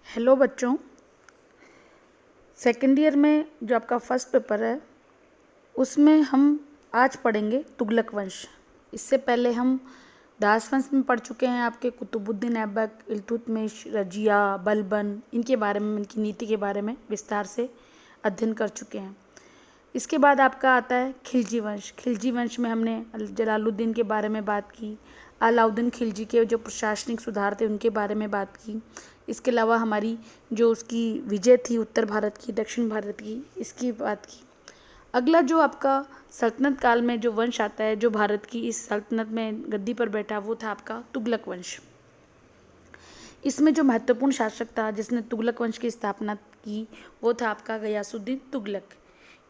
Hello बच्चों, second year में जो आपका फर्स्ट पेपर है उसमें हम आज पढ़ेंगे तुगलक वंश। इससे पहले हम दास वंश में पढ़ चुके हैं। आपके कुतुबुद्दीन ऐबक, इल्तुतमिश, रजिया, बलबन, इनके बारे में, इनकी नीति के बारे में विस्तार से अध्ययन कर चुके हैं। इसके बाद आपका आता है खिलजी वंश। खिलजी वंश में हमने जलालुद्दीन के बारे में बात की, अलाउद्दीन खिलजी के जो प्रशासनिक सुधार थे उनके बारे में बात की। इसके अलावा हमारी जो उसकी विजय थी उत्तर भारत की, दक्षिण भारत की, इसकी बात की। अगला जो आपका सल्तनत काल में जो वंश आता है, जो भारत की इस सल्तनत में गद्दी पर बैठा, वो था आपका तुगलक वंश। इसमें जो महत्वपूर्ण शासक था जिसने तुगलक वंश की स्थापना की, वो था आपका गयासुद्दीन तुगलक।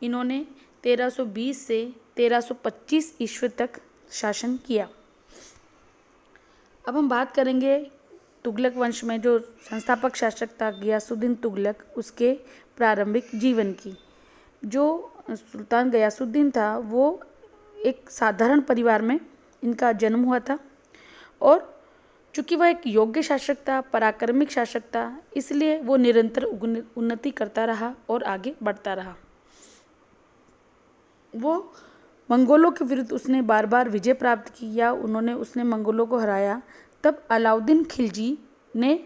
इन्होंने 1320 से 1325 ईस्वी तक शासन किया। अब हम बात करेंगे तुगलक वंश में जो संस्थापक शासक था गयासुद्दीन तुगलक, उसके प्रारंभिक जीवन की। जो सुल्तान गयासुद्दीन था वो एक साधारण परिवार में इनका जन्म हुआ था, और चूँकि वह एक योग्य शासक था, पराक्रमिक शासक था, इसलिए वो निरंतर उन्नति करता रहा और आगे बढ़ता रहा। वो मंगोलों के विरुद्ध उसने बार बार विजय प्राप्त की, या उसने मंगोलों को हराया। तब अलाउद्दीन खिलजी ने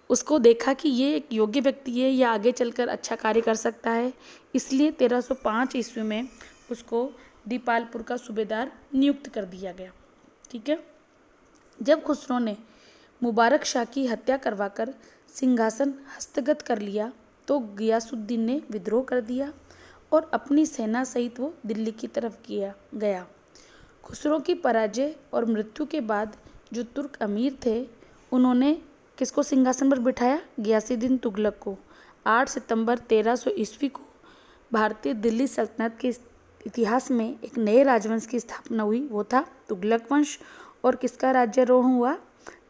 उसको देखा कि ये एक योग्य व्यक्ति है, या आगे चलकर अच्छा कार्य कर सकता है, इसलिए 1305 ईस्वी में उसको दीपालपुर का सूबेदार नियुक्त कर दिया गया। ठीक है। जब खुसरो ने मुबारक शाह की हत्या करवाकर सिंहासन हस्तगत कर लिया तो गयासुद्दीन ने विद्रोह कर दिया और अपनी सेना सहित वो दिल्ली की तरफ गया। खुसरो की पराजय और मृत्यु के बाद जो तुर्क अमीर थे उन्होंने किसको सिंहासन पर बिठाया? गयासुद्दीन तुगलक को। 8 सितंबर 1300 ईस्वी को भारतीय दिल्ली सल्तनत के इतिहास में एक नए राजवंश की स्थापना हुई, वो था तुगलक वंश। और किसका राज्यारोहण हुआ?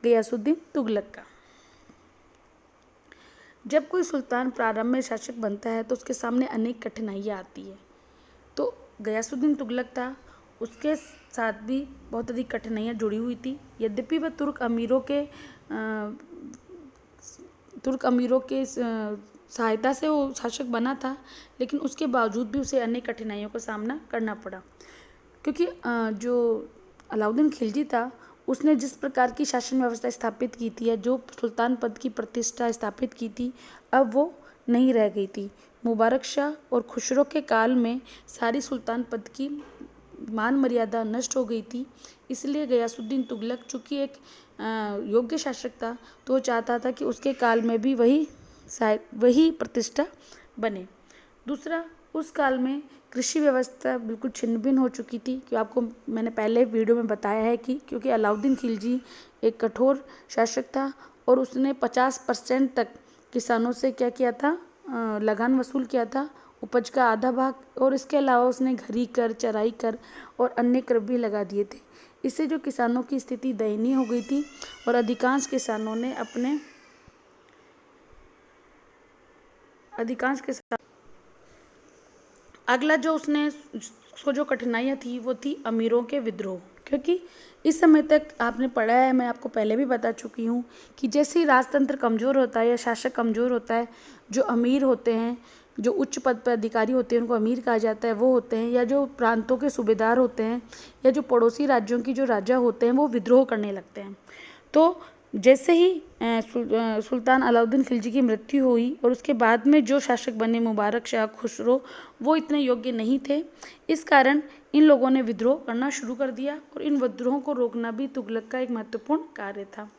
गयासुद्दीन तुगलक का। जब कोई सुल्तान प्रारंभ में शासक बनता है तो उसके सामने अनेक कठिनाइयाँ आती है। तो गयासुद्दीन तुगलक था, उसके साथ भी बहुत अधिक कठिनाइयाँ जुड़ी हुई थी। यद्यपि वह तुर्क अमीरों के सहायता से वो शासक बना था, लेकिन उसके बावजूद भी उसे अनेक कठिनाइयों का सामना करना पड़ा, क्योंकि जो अलाउद्दीन खिलजी था उसने जिस प्रकार की शासन व्यवस्था स्थापित की थी, या जो सुल्तान पद की प्रतिष्ठा स्थापित की थी, अब वो नहीं रह गई थी। मुबारक शाह और खुसरो के काल में सारी सुल्तान पद की मान मर्यादा नष्ट हो गई थी। इसलिए गयासुद्दीन तुगलक चूँकि एक योग्य शासक था, तो वो चाहता था कि उसके काल में भी वही प्रतिष्ठा बने। दूसरा, उस काल में कृषि व्यवस्था बिल्कुल छिन्न भिन्न हो चुकी थी, कि आपको मैंने पहले वीडियो में बताया है कि क्योंकि अलाउद्दीन खिलजी एक कठोर शासक था और उसने 50% तक किसानों से क्या किया था? लगान वसूल किया था, उपज का आधा भाग, और इसके अलावा उसने घरी कर, चराई कर और अन्य कर भी लगा दिए थे। इससे जो किसानों की स्थिति दयनीय हो गई थी और अधिकांश किसानों ने अगला जो जो कठिनाइयाँ थी वो थी अमीरों के विद्रोह। क्योंकि इस समय तक आपने पढ़ा है, मैं आपको पहले भी बता चुकी हूँ कि जैसे ही राजतंत्र कमज़ोर होता है या शासक कमज़ोर होता है, जो अमीर होते हैं, जो उच्च पद पर अधिकारी होते हैं उनको अमीर कहा जाता है, वो होते हैं, या जो प्रांतों के सूबेदार होते हैं, या जो पड़ोसी राज्यों की जो राजा होते हैं, वो विद्रोह करने लगते हैं। तो जैसे ही सुल्तान अलाउद्दीन खिलजी की मृत्यु हुई और उसके बाद में जो शासक बने मुबारक शाह, खुसरो, वो इतने योग्य नहीं थे। इस कारण इन लोगों ने विद्रोह करना शुरू कर दिया, और इन विद्रोहों को रोकना भी तुगलक का एक महत्वपूर्ण कार्य था।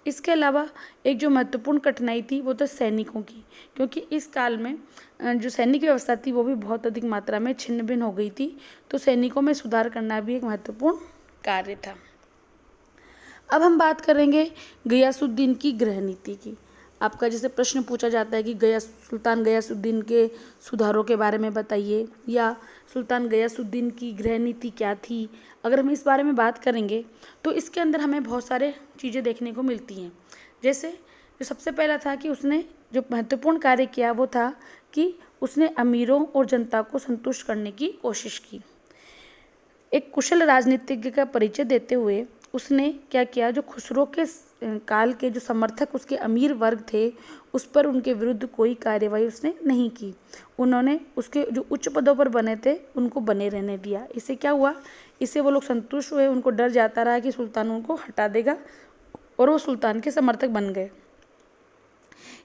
इसके अलावा एक जो महत्वपूर्ण कठिनाई थी वो तो सैनिकों की, क्योंकि इस काल में जो सैनिक व्यवस्था थी वो भी बहुत अधिक मात्रा में छिन्न भिन्न हो गई थी। तो सैनिकों में सुधार करना भी एक महत्वपूर्ण कार्य था। अब हम बात करेंगे गयासुद्दीन की गृह नीति की। आपका जैसे प्रश्न पूछा जाता है कि सुल्तान गयासुद्दीन के सुधारों के बारे में बताइए, या सुल्तान गयासुद्दीन की गृह नीति क्या थी। अगर हम इस बारे में बात करेंगे तो इसके अंदर हमें बहुत सारे चीज़ें देखने को मिलती हैं। जैसे जो सबसे पहला था कि उसने जो महत्वपूर्ण कार्य किया वो था कि उसने अमीरों और जनता को संतुष्ट करने की कोशिश की। एक कुशल राजनीतिज्ञ का परिचय देते हुए उसने क्या किया? जो खुसरो के काल के जो समर्थक उसके अमीर वर्ग थे उस पर उनके विरुद्ध कोई कार्यवाही उसने नहीं की। उन्होंने उसके जो उच्च पदों पर बने थे उनको बने रहने दिया। इससे क्या हुआ, इससे वो लोग संतुष्ट हुए, उनको डर जाता रहा कि सुल्तान उनको हटा देगा और वो सुल्तान के समर्थक बन गए।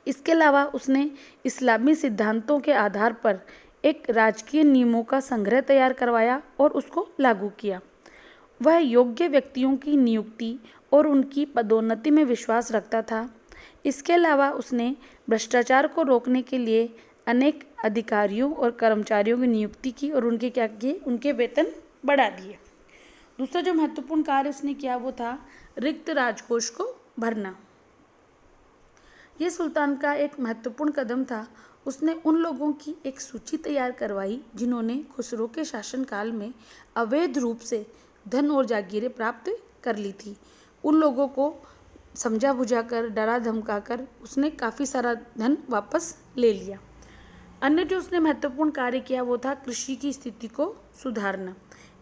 इसके अलावा उसने इस्लामी सिद्धांतों के आधार पर एक राजकीय नियमों का संग्रह तैयार करवाया और उसको लागू किया। वह योग्य व्यक्तियों की नियुक्ति और उनकी पदोन्नति में विश्वास रखता था। इसके अलावा उसने भ्रष्टाचार को रोकने के लिए अनेक अधिकारियों और कर्मचारियों की नियुक्ति की और उनके क्या किए, उनके वेतन बढ़ा दिए। दूसरा जो महत्वपूर्ण कार्य उसने किया वो था रिक्त राजकोष को भरना। ये सुल्तान का एक महत्वपूर्ण कदम था। उसने उन लोगों की एक सूची तैयार करवाई जिन्होंने खुसरो के शासनकाल में अवैध रूप से धन और जागीरें प्राप्त कर ली थी। उन लोगों को समझा बुझा कर, डरा धमका कर उसने काफ़ी सारा धन वापस ले लिया। अन्य जो उसने महत्वपूर्ण कार्य किया वो था कृषि की स्थिति को सुधारना।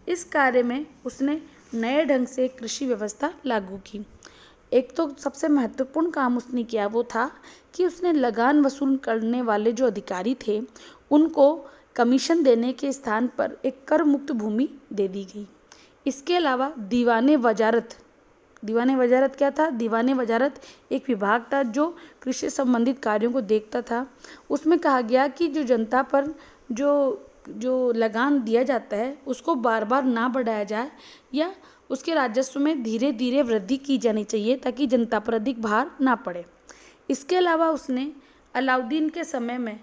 इस कार्य में उसने नए ढंग से कृषि व्यवस्था लागू की। एक तो सबसे महत्वपूर्ण काम उसने किया वो था कि उसने लगान वसूल करने वाले जो अधिकारी थे उनको कमीशन देने के स्थान पर एक कर मुक्त भूमि दे दी गई। इसके अलावा दीवाने वजारत क्या था? दीवाने वजारत एक विभाग था जो कृषि संबंधित कार्यों को देखता था। उसमें कहा गया कि जो जनता पर जो लगान दिया जाता है उसको बार बार ना बढ़ाया जाए या उसके राजस्व में धीरे धीरे वृद्धि की जानी चाहिए ताकि जनता पर अधिक भार ना पड़े। इसके अलावा उसने अलाउद्दीन के समय में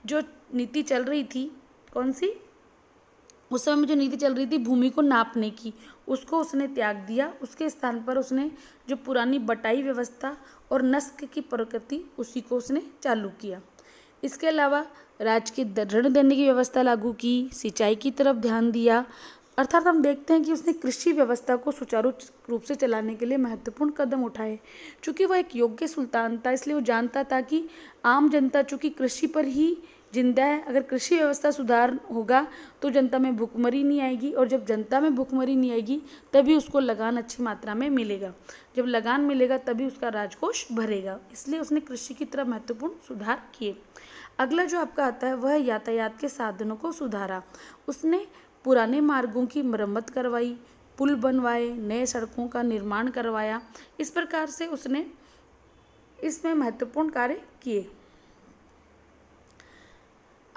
जो नीति चल रही थी, कौन सी? उस समय में जो नीति चल रही थी भूमि को नापने की, उसको उसने त्याग दिया। उसके स्थान पर उसने जो पुरानी बटाई व्यवस्था और नस्क की प्रकृति उसी को उसने चालू किया। इसके अलावा राजकीय ऋण देने की व्यवस्था लागू की, सिंचाई की तरफ ध्यान दिया। अर्थात हम देखते हैं कि उसने कृषि व्यवस्था को सुचारू रूप से चलाने के लिए महत्वपूर्ण कदम उठाए। चूँकि वह एक योग्य सुल्तान था इसलिए वो जानता था कि आम जनता चूँकि कृषि पर ही जिंदा है, अगर कृषि व्यवस्था सुधार होगा तो जनता में भुखमरी नहीं आएगी और जब जनता में भुखमरी नहीं आएगी तभी उसको लगान अच्छी मात्रा में मिलेगा। जब लगान मिलेगा तभी उसका राजकोष भरेगा। इसलिए उसने कृषि की तरफ महत्वपूर्ण सुधार किए। अगला जो आपका आता है वह यातायात के साधनों को सुधारा। उसने पुराने मार्गों की मरम्मत करवाई, पुल बनवाए, नए सड़कों का निर्माण करवाया। इस प्रकार से उसने इसमें महत्वपूर्ण कार्य किए।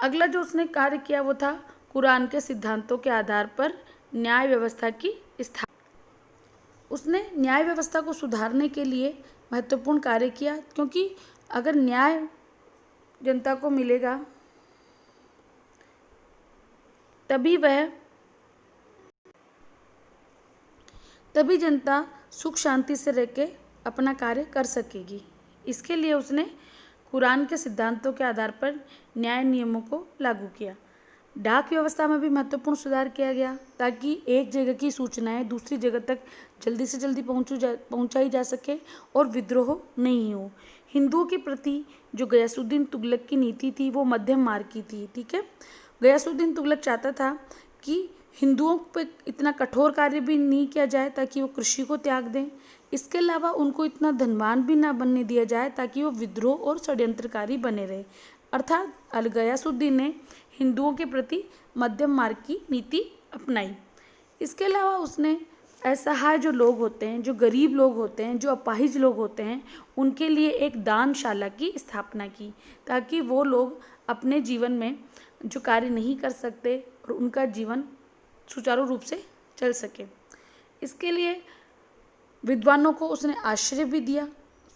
अगला जो उसने कार्य किया वो था कुरान के सिद्धांतों के आधार पर न्याय व्यवस्था की स्थापना। उसने न्याय व्यवस्था को सुधारने के लिए महत्वपूर्ण कार्य किया, क्योंकि अगर न्याय जनता को मिलेगा तभी जनता सुख शांति से रह के अपना कार्य कर सकेगी। इसके लिए उसने कुरान के सिद्धांतों के आधार पर न्याय नियमों को लागू किया। डाक व्यवस्था में भी महत्वपूर्ण सुधार किया गया ताकि एक जगह की सूचनाएं दूसरी जगह तक जल्दी से जल्दी पहुंचाई जा सके और विद्रोह नहीं हो। हिंदुओं के प्रति जो गयासुद्दीन तुगलक की नीति थी वो मध्यम मार्ग की थी। ठीक है, गयासुद्दीन तुगलक चाहता था कि हिंदुओं पर इतना कठोर कार्य भी नहीं किया जाए ताकि वो कृषि को त्याग दें। इसके अलावा उनको इतना धनवान भी ना बनने दिया जाए ताकि वो विद्रोह और षड्यंत्रकारी बने रहे। अर्थात गयासुद्दीन ने हिंदुओं के प्रति मध्यम मार्ग की नीति अपनाई। इसके अलावा उसने असहाय जो लोग होते हैं, जो गरीब लोग होते हैं, जो अपाहिज लोग होते हैं, उनके लिए एक दानशाला की स्थापना की ताकि वो लोग अपने जीवन में जो कार्य नहीं कर सकते और उनका जीवन सुचारू रूप से चल सके। इसके लिए विद्वानों को उसने आश्रय भी दिया।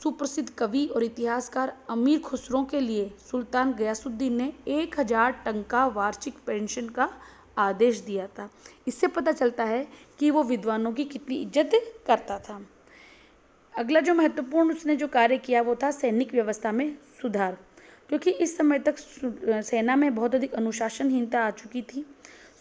सुप्रसिद्ध कवि और इतिहासकार अमीर खुसरो के लिए सुल्तान गयासुद्दीन ने 1000 टंका वार्षिक पेंशन का आदेश दिया था। इससे पता चलता है कि वो विद्वानों की कितनी इज्जत करता था। अगला जो महत्वपूर्ण उसने जो कार्य किया वो था सैनिक व्यवस्था में सुधार, क्योंकि इस समय तक सेना में बहुत अधिक अनुशासनहीनता आ चुकी थी।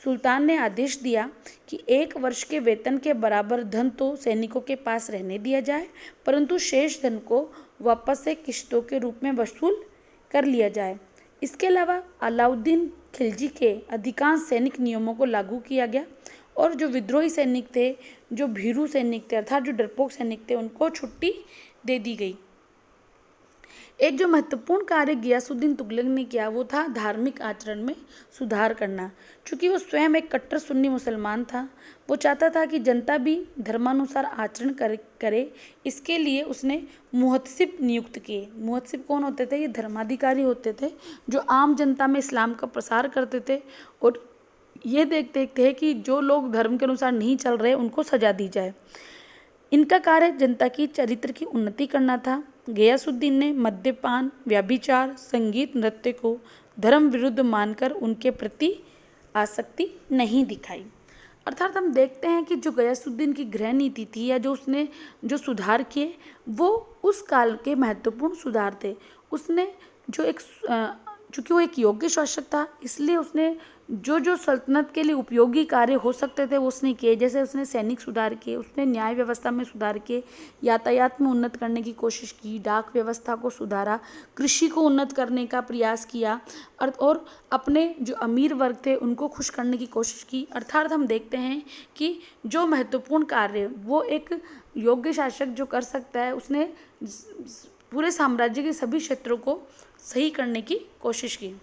सुल्तान ने आदेश दिया कि 1 वर्ष के वेतन के बराबर धन तो सैनिकों के पास रहने दिया जाए, परंतु शेष धन को वापस से किश्तों के रूप में वसूल कर लिया जाए। इसके अलावा अलाउद्दीन खिलजी के अधिकांश सैनिक नियमों को लागू किया गया और जो विद्रोही सैनिक थे, जो भीरू सैनिक थे, अर्थात जो डरपोक सैनिक थे, उनको छुट्टी दे दी गई। एक जो महत्वपूर्ण कार्य गियासुद्दीन तुगलक ने किया वो था धार्मिक आचरण में सुधार करना। चूँकि वो स्वयं एक कट्टर सुन्नी मुसलमान था, वो चाहता था कि जनता भी धर्मानुसार आचरण करे। इसके लिए उसने मुहतसिब नियुक्त किए। मुहतसिब कौन होते थे? ये धर्माधिकारी होते थे जो आम जनता में इस्लाम का प्रसार करते थे और ये देखते थे कि जो लोग धर्म के अनुसार नहीं चल रहे उनको सजा दी जाए। इनका कार्य जनता की चरित्र की उन्नति करना था। गयासुद्दीन ने मद्यपान, व्यभिचार, संगीत, नृत्य को धर्म विरुद्ध मानकर उनके प्रति आसक्ति नहीं दिखाई। अर्थात हम देखते हैं कि जो गयासुद्दीन की गृह नीति थी या जो उसने जो सुधार किए वो उस काल के महत्वपूर्ण सुधार थे। उसने जो चूँकि वो एक योग्य शासक था इसलिए उसने जो सल्तनत के लिए उपयोगी कार्य हो सकते थे वो उसने किए। जैसे उसने सैनिक सुधार किए, उसने न्याय व्यवस्था में सुधार किए, यातायात में उन्नत करने की कोशिश की, डाक व्यवस्था को सुधारा, कृषि को उन्नत करने का प्रयास किया और अपने जो अमीर वर्ग थे उनको खुश करने की कोशिश की। अर्थात हम देखते हैं कि जो महत्वपूर्ण कार्य वो एक योग्य शासक जो कर सकता है उसने पूरे साम्राज्य के सभी क्षेत्रों को सही करने की कोशिश की।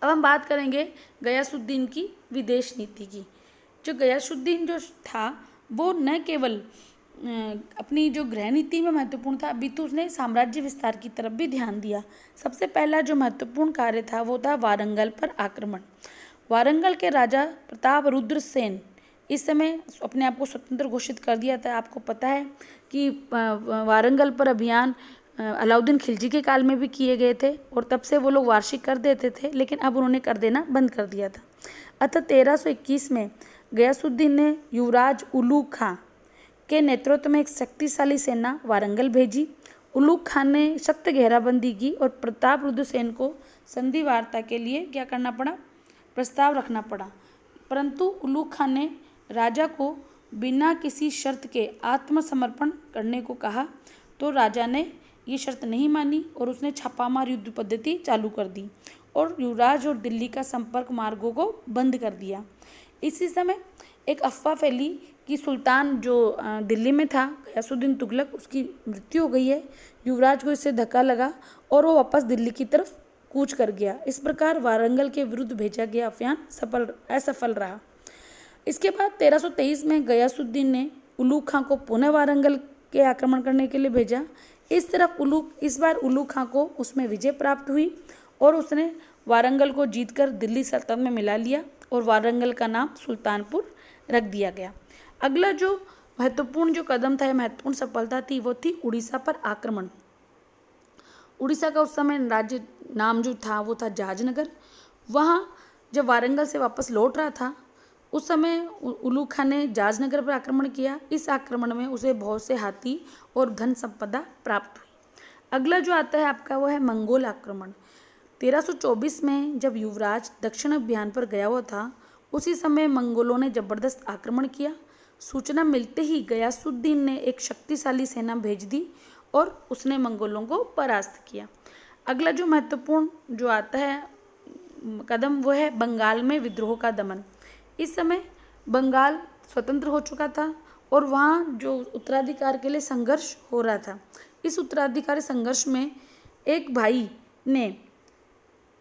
अब हम बात करेंगे गयासुद्दीन की विदेश नीति की। जो गयासुद्दीन जो था वो न केवल अपनी जो गृह नीति में महत्वपूर्ण था अपितु उसने साम्राज्य विस्तार की तरफ भी ध्यान दिया। सबसे पहला जो महत्वपूर्ण कार्य था वो था वारंगल पर आक्रमण। वारंगल के राजा प्रताप रुद्र सेन इस समय अपने आप को स्वतंत्र घोषित कर दिया था। आपको पता है कि वारंगल पर अभियान अलाउद्दीन खिलजी के काल में भी किए गए थे और तब से वो लोग वार्षिक कर देते थे, लेकिन अब उन्होंने कर देना बंद कर दिया था। अतः 1321 में गयासुद्दीन ने युवराज उलूग खां के नेतृत्व में एक शक्तिशाली सेना वारंगल भेजी। उलूग खान ने सख्त घेराबंदी की और प्रताप रुद्र सेन को संधि वार्ता के लिए क्या करना पड़ा? प्रस्ताव रखना पड़ा। परंतु उलूग खान ने राजा को बिना किसी शर्त के आत्मसमर्पण करने को कहा, तो राजा ने ये शर्त नहीं मानी और उसने छापामार युद्ध पद्धति चालू कर दी और युवराज और दिल्ली का संपर्क मार्गों को बंद कर दिया। इसी समय एक अफवाह फैली कि सुल्तान जो दिल्ली में था गयासुद्दीन तुगलक, उसकी मृत्यु हो गई है। युवराज को इससे धक्का लगा और वो वापस दिल्ली की तरफ कूच कर गया। इस प्रकार वारंगल के विरुद्ध भेजा गया अभियान असफल रहा। इसके बाद 1323 में गयासुद्दीन ने उलूग खां को पुनः वारंगल के आक्रमण करने के लिए भेजा। इस बार उलूग खां को उसमें विजय प्राप्त हुई और उसने वारंगल को जीतकर दिल्ली सल्तनत में मिला लिया और वारंगल का नाम सुल्तानपुर रख दिया गया। अगला जो महत्वपूर्ण जो कदम था, महत्वपूर्ण सफलता थी, वो थी उड़ीसा पर आक्रमण। उड़ीसा का उस समय राज्य नाम जो था वो था जहाजनगर। वहाँ जब वारंगल से वापस लौट रहा था उस समय उलूग खान ने जहाजनगर पर आक्रमण किया। इस आक्रमण में उसे बहुत से हाथी और धन संपदा प्राप्त हुई। अगला जो आता है आपका वो है मंगोल आक्रमण। 1324 में जब युवराज दक्षिण अभियान पर गया हुआ था उसी समय मंगोलों ने जबरदस्त आक्रमण किया। सूचना मिलते ही गयासुद्दीन ने एक शक्तिशाली सेना भेज दी और उसने मंगोलों को परास्त किया। अगला जो महत्वपूर्ण जो आता है कदम वो है बंगाल में विद्रोह का दमन। इस समय बंगाल स्वतंत्र हो चुका था और वहाँ जो उत्तराधिकार के लिए संघर्ष हो रहा था। इस उत्तराधिकारी संघर्ष में एक भाई ने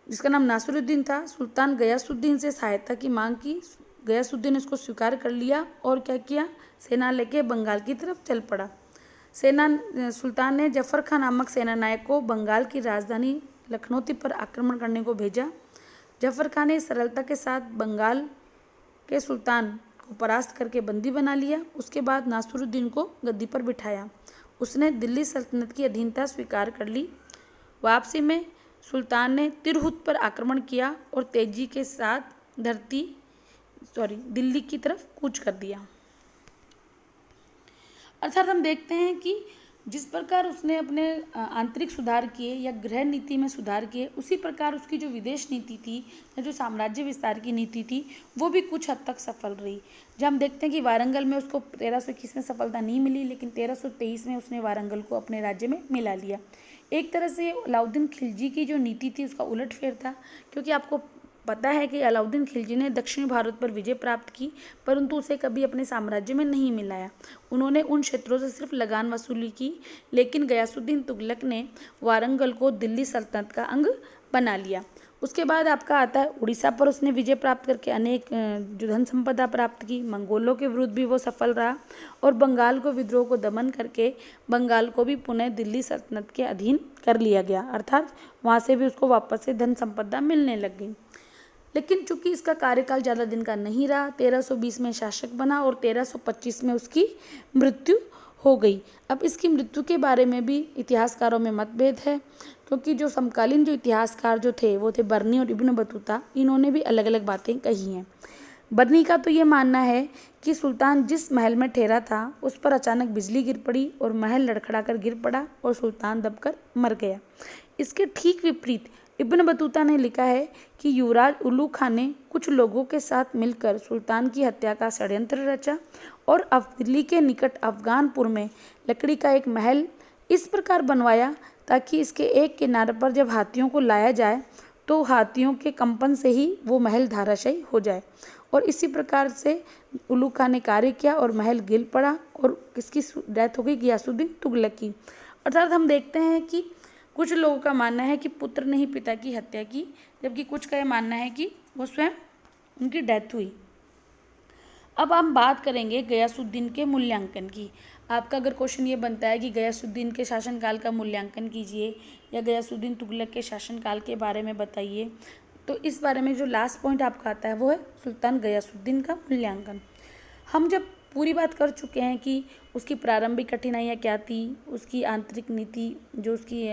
जिसका नाम नासिरुद्दीन था, सुल्तान गयासुद्दीन से सहायता की मांग की। गयासुद्दीन इसको स्वीकार कर लिया और क्या किया? सेना लेके बंगाल की तरफ चल पड़ा। सुल्तान ने जफर खां नामक सेना नायक को बंगाल की राजधानी लखनौती पर आक्रमण करने को भेजा। जफर खां ने सरलता के साथ बंगाल के सुल्तान को परास्त करके बंदी बना लिया। उसके बाद नासिरुद्दीन को गद्दी पर बिठाया। उसने दिल्ली सल्तनत की अधीनता स्वीकार कर ली। वापसी में सुल्तान ने तिरहुत पर आक्रमण किया और तेजी के साथ दिल्ली की तरफ कूच कर दिया। अर्थात हम देखते हैं कि जिस प्रकार उसने अपने आंतरिक सुधार किए या गृह नीति में सुधार किए, उसी प्रकार उसकी जो विदेश नीति थी या जो साम्राज्य विस्तार की नीति थी वो भी कुछ हद तक सफल रही। जब हम देखते हैं कि वारंगल में उसको 1321 में सफलता नहीं मिली, लेकिन 1323 में उसने वारंगल को अपने राज्य में मिला लिया। एक तरह से अलाउद्दीन खिलजी की जो नीति थी उसका उलटफेर था, क्योंकि आपको पता है कि अलाउद्दीन खिलजी ने दक्षिणी भारत पर विजय प्राप्त की, परंतु उसे कभी अपने साम्राज्य में नहीं मिलाया। उन्होंने उन क्षेत्रों से सिर्फ लगान वसूली की, लेकिन गयासुद्दीन तुगलक ने वारंगल को दिल्ली सल्तनत का अंग बना लिया। उसके बाद आपका आता है उड़ीसा पर उसने विजय प्राप्त करके अनेक जो धन संपदा प्राप्त की। मंगोलों के विरुद्ध भी वो सफल रहा और बंगाल को विद्रोह को दमन करके बंगाल को भी पुनः दिल्ली सल्तनत के अधीन कर लिया गया, अर्थात वहाँ से भी उसको वापस से धन संपदा मिलने लग गई। लेकिन चूंकि इसका कार्यकाल ज़्यादा दिन का नहीं रहा, 1320 में शासक बना और 1325 में उसकी मृत्यु हो गई। अब इसकी मृत्यु के बारे में भी इतिहासकारों में मतभेद है, क्योंकि जो समकालीन जो इतिहासकार जो थे वो थे बर्नी और इब्न बतूता। इन्होंने भी अलग अलग बातें कही हैं। बर्नी का तो ये मानना है कि सुल्तान जिस महल में ठहरा था उस पर अचानक बिजली गिर पड़ी और महल लड़खड़ा कर गिर पड़ा और सुल्तान दबकर मर गया। इसके ठीक विपरीत इब्न बतूता ने लिखा है कि युवराज उल्लू खान ने कुछ लोगों के साथ मिलकर सुल्तान की हत्या का षड्यंत्र रचा और दिल्ली के निकट अफगानपुर में लकड़ी का एक महल इस प्रकार बनवाया ताकि इसके एक किनारे पर जब हाथियों को लाया जाए तो हाथियों के कंपन से ही वो महल धराशायी हो जाए। और इसी प्रकार से उल्लू खान ने कार्य किया और महल गिर पड़ा और किसकी डेथ हो गई, गयासुद्दीन तुगलक की। अर्थात हम देखते हैं कि कुछ लोगों का मानना है कि पुत्र ने ही पिता की हत्या की, जबकि कुछ का यह मानना है कि वो स्वयं उनकी डेथ हुई। अब हम बात करेंगे गयासुद्दीन के मूल्यांकन की। आपका अगर क्वेश्चन ये बनता है कि गयासुद्दीन के शासनकाल का मूल्यांकन कीजिए या गयासुद्दीन तुगलक के शासनकाल के बारे में बताइए, तो इस बारे में जो लास्ट पॉइंट आपका आता है वो है सुल्तान गयासुद्दीन का मूल्यांकन। हम जब पूरी बात कर चुके हैं कि उसकी प्रारंभिक कठिनाइयाँ क्या थी, उसकी आंतरिक नीति जो उसकी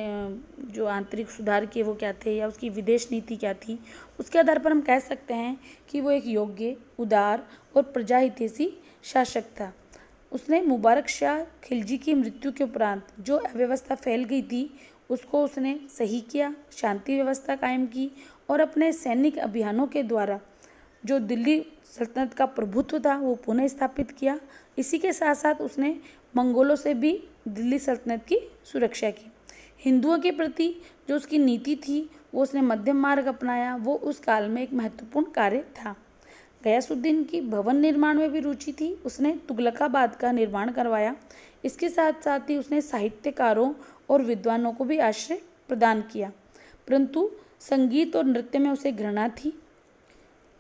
जो आंतरिक सुधार किए वो क्या थे, या उसकी विदेश नीति क्या थी, उसके आधार पर हम कह सकते हैं कि वो एक योग्य, उदार और प्रजाहितैषी शासक था। उसने मुबारक शाह खिलजी की मृत्यु के उपरांत जो अव्यवस्था फैल गई थी उसको उसने सही किया, शांति व्यवस्था कायम की और अपने सैनिक अभियानों के द्वारा जो दिल्ली सल्तनत का प्रभुत्व था वो पुनः स्थापित किया। इसी के साथ साथ उसने मंगोलों से भी दिल्ली सल्तनत की सुरक्षा की। हिंदुओं के प्रति जो उसकी नीति थी वो उसने मध्यम मार्ग अपनाया, वो उस काल में एक महत्वपूर्ण कार्य था। गयासुद्दीन की भवन निर्माण में भी रुचि थी, उसने तुगलकाबाद का निर्माण करवाया। इसके साथ साथ ही उसने साहित्यकारों और विद्वानों को भी आश्रय प्रदान किया, परंतु संगीत और नृत्य में उसे घृणा थी।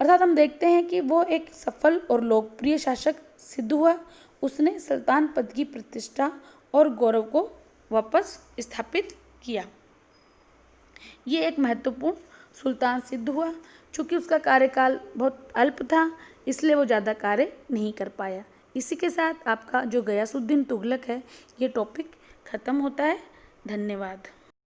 अर्थात हम देखते हैं कि वो एक सफल और लोकप्रिय शासक सिद्ध हुआ। उसने सुल्तान पद की प्रतिष्ठा और गौरव को वापस स्थापित किया। ये एक महत्वपूर्ण सुल्तान सिद्ध हुआ। चूँकि उसका कार्यकाल बहुत अल्प था इसलिए वो ज़्यादा कार्य नहीं कर पाया। इसी के साथ आपका जो गयासुद्दीन तुगलक है ये टॉपिक ख़त्म होता है। धन्यवाद।